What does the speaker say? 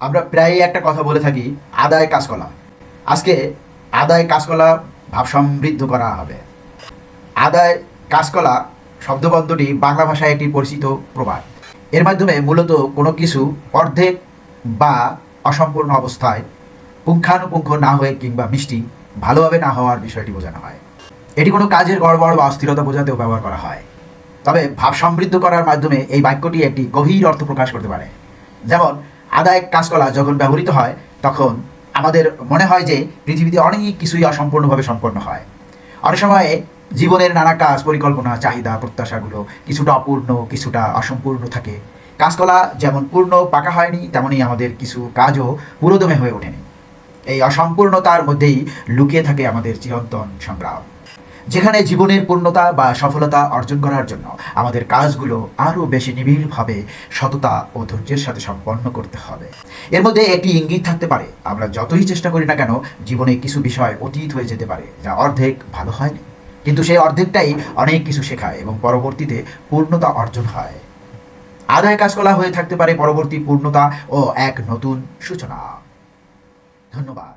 আমরা প্রায়ই একটা কথা বলে থাকি, আদায় কাঁচকলা। আজকে আদায় কাঁচকলা ভাব সমৃদ্ধ করা হবে। আদায় কাঁচকলা শব্দবন্ধটি বাংলা ভাষায় একটি পরিচিত প্রবাদ। এর মাধ্যমে মূলত কোনো কিছু অর্ধেক বা অসম্পূর্ণ অবস্থায় পুঙ্খানুপুঙ্খ না হয়ে কিংবা মিষ্টি ভালোভাবে না হওয়ার বিষয়টি বোঝানো হয়। এটি কোনো কাজের গড়বড় বা অস্থিরতা বোঝাতেও ব্যবহার করা হয়। তবে ভাব সমৃদ্ধ করার মাধ্যমে এই বাক্যটি একটি গভীর অর্থ প্রকাশ করতে পারে। যেমন আদায় কাঁচকলা যখন ব্যবহৃত হয় তখন আমাদের মনে হয় যে পৃথিবীতে অনেক কিছুই অসম্পূর্ণভাবে সম্পন্ন হয়। অনেক সময় জীবনের নানা কাজ, পরিকল্পনা, চাহিদা, প্রত্যাশাগুলো কিছুটা অপূর্ণ, কিছুটা অসম্পূর্ণ থাকে। কাঁচকলা যেমন পূর্ণ পাকা হয়নি, তেমনই আমাদের কিছু কাজও পুরোদমে হয়ে ওঠেনি। এই অসম্পূর্ণতার মধ্যেই লুকিয়ে থাকে আমাদের চিরন্তন সংগ্রাম, যেখানে জীবনের পূর্ণতা বা সফলতা অর্জন করার জন্য আমাদের কাজগুলো আরও বেশি নিবিড়ভাবে সততা ও ধৈর্যের সাথে সম্পন্ন করতে হবে। এর মধ্যে একটি ইঙ্গিত থাকতে পারে, আমরা যতই চেষ্টা করি না কেন জীবনে কিছু বিষয় অতীত হয়ে যেতে পারে যা অর্ধেক ভালো হয়নি, কিন্তু সেই অর্ধেকটাই অনেক কিছু শেখায় এবং পরবর্তীতে পূর্ণতা অর্জন হয়। আদায় কাঁচকলা হয়ে থাকতে পারে পরবর্তী পূর্ণতা ও এক নতুন সূচনা। ধন্যবাদ।